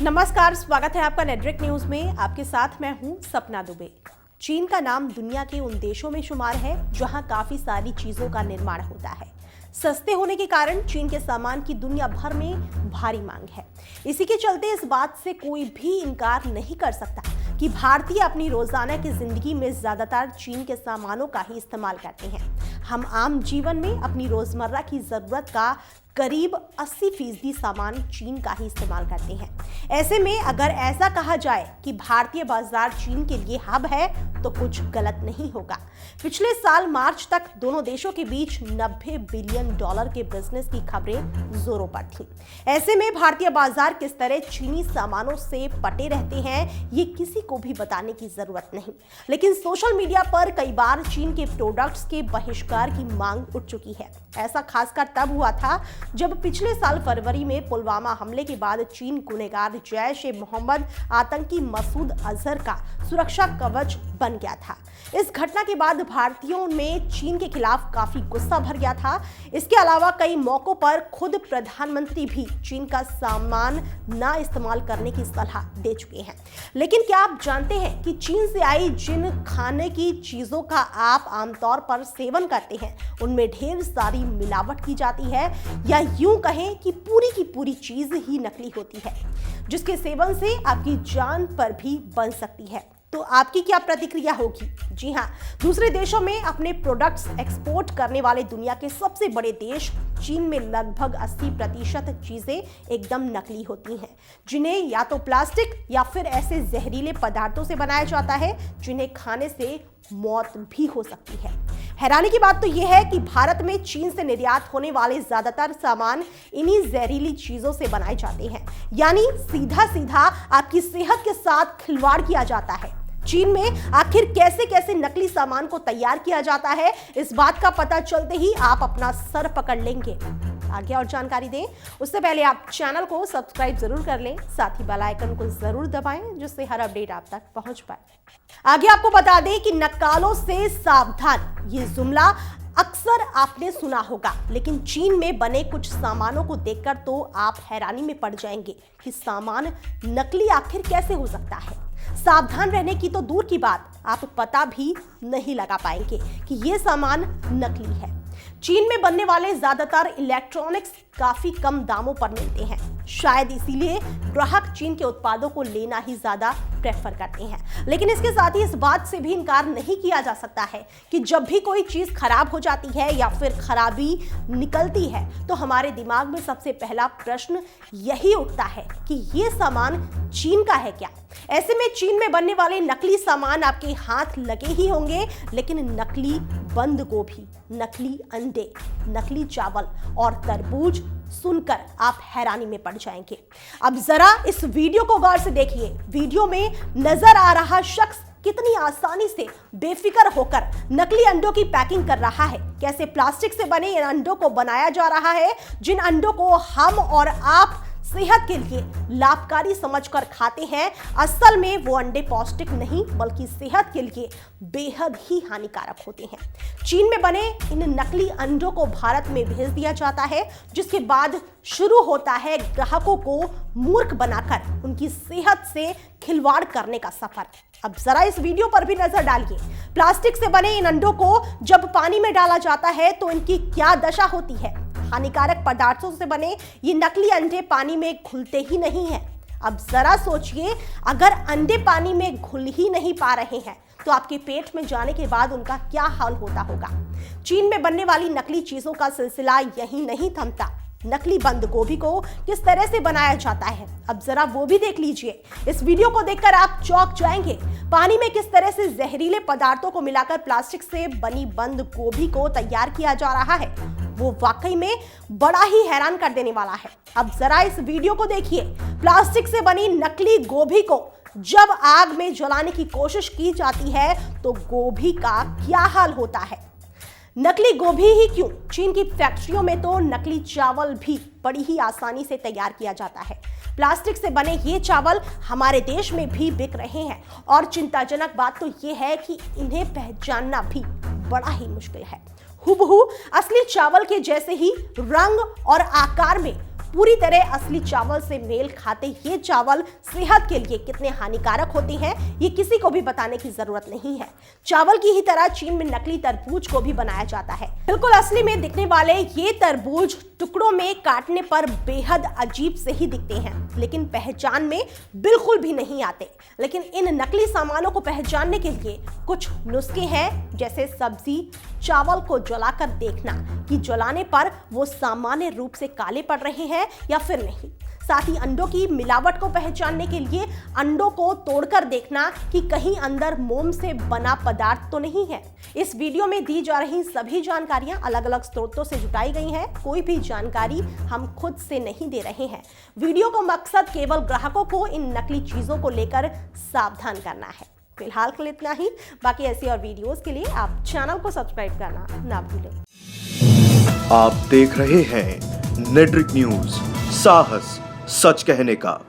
नमस्कार, स्वागत है आपका नेटवर्क न्यूज में। आपके साथ मैं हूं सपना दुबे। चीन का नाम दुनिया के उन देशों में शुमार है जहां काफी सारी चीजों का निर्माण होता है। सस्ते होने के कारण चीन के सामान की दुनिया भर में भारी मांग है। इसी के चलते इस बात से कोई भी इनकार नहीं कर सकता कि भारतीय अपनी रोजाना की जिंदगी में ज्यादातर चीन के सामानों का ही इस्तेमाल करते हैं। हम आम जीवन में अपनी रोजमर्रा की जरूरत का करीब 80% सामान चीन का ही इस्तेमाल करते हैं। ऐसे में अगर ऐसा कहा जाए कि भारतीय बाजार चीन के लिए हब है तो कुछ गलत नहीं होगा। पिछले साल मार्च तक दोनों देशों के बीच $90 बिलियन के बिजनेस की खबरें जोरों पर थीं। ऐसे में भारतीय बाजार किस तरह चीनी सामानों से पटे रहते हैं ये किसी को भी बताने की जरूरत नहीं। लेकिन सोशल मीडिया पर कई बार चीन के प्रोडक्ट्स के बहिष्कार की मांग उठ चुकी है। ऐसा खासकर तब हुआ था जब पिछले साल फरवरी में पुलवामा हमले के बाद चीन गुनहगार जैश-ए-मोहम्मद आतंकी मसूद अजहर का सुरक्षा कवच बन गया था। इस घटना के बाद भारतीयों में चीन के खिलाफ काफी गुस्सा भर गया था। इसके अलावा कई मौकों पर खुद प्रधानमंत्री भी चीन का सामान ना इस्तेमाल करने की सलाह दे चुके हैं। लेकिन क्या आप जानते हैं कि चीन से आई जिन खाने की चीजों का आप आमतौर पर सेवन करते हैं उनमें ढेर सारी मिलावट की जाती है, या यूं कहें कि पूरी की पूरी चीज ही नकली होती है, जिसके सेवन से आपकी जान पर भी बन सकती है। तो आपकी क्या प्रतिक्रिया होगी? जी हाँ, दूसरे देशों में अपने प्रोडक्ट्स एक्सपोर्ट करने वाले दुनिया के सबसे बड़े देश चीन में लगभग 80% चीजें एकदम नकली होती हैं, जिन्हें या तो प्लास्टिक या फिर ऐसे जहरीले पदार्थों से बनाया जाता है जिन्हें खाने से मौत भी हो सकती है। हैरानी की बात तो यह है कि भारत में चीन से निर्यात होने वाले ज्यादातर सामान इन्हीं जहरीली चीजों से बनाए जाते हैं, यानी सीधा सीधा आपकी सेहत के साथ खिलवाड़ किया जाता है। चीन में आखिर कैसे कैसे नकली सामान को तैयार किया जाता है, इस बात का पता चलते ही आप अपना सर पकड़ लेंगे। आगे और जानकारी दें उससे पहले आप चैनल को सब्सक्राइब जरूर कर लें, साथ ही बेल आइकन को जरूर दबाएं जिससे हर अपडेट आप तक पहुंच पाए। आगे आपको बता दें कि नक्कालों से सावधान, ये जुमला अक्सर आपने सुना होगा, लेकिन चीन में बने कुछ सामानों को देखकर तो आप हैरानी में पड़ जाएंगे कि सामान नकली आखिर कैसे हो सकता है। सावधान रहने की तो दूर की बात, आप पता भी नहीं लगा पाएंगे कि ये सामान नकली है। चीन में बनने वाले ज्यादातर इलेक्ट्रॉनिक्स काफी कम दामों पर मिलते हैं, शायद इसीलिए ग्राहक चीन के उत्पादों को लेना ही ज्यादा प्रेफर करते हैं। लेकिन इसके साथ ही इस बात से भी इनकार नहीं किया जा सकता है कि जब भी कोई चीज खराब हो जाती है या फिर खराबी निकलती है तो हमारे दिमाग में सबसे पहला प्रश्न यही उठता है कि ये सामान चीन का है क्या। ऐसे में चीन में बनने वाले नकली सामान आपके हाथ लगे ही होंगे, लेकिन नकली बंद गोभी, नकली अंडे, नकली चावल और तरबूज सुनकर आप हैरानी में पड़ जाएंगे। अब जरा इस वीडियो को गौर से देखिए। वीडियो में नजर आ रहा शख्स कितनी आसानी से बेफिक्र होकर नकली अंडों की पैकिंग कर रहा है। कैसे प्लास्टिक से बने इन अंडों को बनाया जा रहा है, जिन अंडों को हम और आप सेहत के लिए लाभकारी समझकर खाते हैं, असल में वो अंडे पौष्टिक नहीं बल्कि सेहत के लिए बेहद ही हानिकारक होते हैं। चीन में बने इन नकली अंडों को भारत में भेज दिया जाता है, जिसके बाद शुरू होता है ग्राहकों को मूर्ख बनाकर उनकी सेहत से खिलवाड़ करने का सफर। अब जरा इस वीडियो पर भी नजर डालिए। प्लास्टिक से बने इन अंडों को जब पानी में डाला जाता है तो इनकी क्या दशा होती है। हानिकारक पदार्थों से बने ये नकली अंडे पानी में घुलते ही नहीं हैं। अब जरा सोचिए, अगर अंडे पानी में घुल ही नहीं पा रहे हैं तो आपके पेट में जाने के बाद उनका क्या हाल होता होगा। चीन में बनने वाली नकली चीजों का सिलसिला यहीं नहीं थमता। नकली बंद गोभी को किस तरह से बनाया जाता है, अब जरा वो भी देख लीजिए। इस वीडियो को देखकर आप चौंक जाएंगे। पानी में किस तरह से जहरीले पदार्थों को मिलाकर प्लास्टिक से बनी बंद गोभी को तैयार किया जा रहा है, वो वाकई में बड़ा ही हैरान कर देने वाला है। अब जरा इस वीडियो को देखिए। प्लास्टिक से बनी नकली गोभी को जब आग में जलाने की कोशिश की जाती है तो गोभी का क्या हाल होता है। नकली गोभी ही क्यों, चीन की फैक्ट्रियों में तो नकली चावल भी बड़ी ही आसानी से तैयार किया जाता है। प्लास्टिक से बने ये चावल हमारे देश में भी बिक रहे हैं और चिंताजनक बात तो ये है कि इन्हें पहचानना भी बड़ा ही मुश्किल है। हुबहू असली चावल के जैसे ही रंग और आकार में पूरी तरह असली चावल से मेल खाते ये चावल सेहत के लिए कितने हानिकारक होते हैं ये किसी को भी बताने की जरूरत नहीं है। चावल की ही तरह चीन में नकली तरबूज को भी बनाया जाता है। बिल्कुल असली में दिखने वाले ये तरबूज टुकड़ों में काटने पर बेहद अजीब से ही दिखते हैं, लेकिन पहचान में बिल्कुल भी नहीं आते। लेकिन इन नकली सामानों को पहचानने के लिए कुछ नुस्खे हैं, जैसे सब्जी चावल को जलाकर देखना कि जलाने पर वो सामान्य रूप से काले पड़ रहे हैं या फिर नहीं। साथ ही अंडों की मिलावट को पहचानने के लिए अंडों को तोड़कर देखना कि कहीं अंदर मोम से बना पदार्थ तो नहीं है। इस वीडियो में दी जा रही सभी जानकारियां अलग अलग स्रोतों से जुटाई गई हैं। कोई भी जानकारी हम खुद से नहीं दे रहे हैं। वीडियो का मकसद केवल ग्राहकों को इन नकली चीजों को लेकर सावधान करना है। फिलहाल के लिए इतना ही। बाकी ऐसी और वीडियोस के लिए आप चैनल को सब्सक्राइब करना ना भूलें। आप देख रहे हैं नेड्रिक न्यूज, साहस सच कहने का।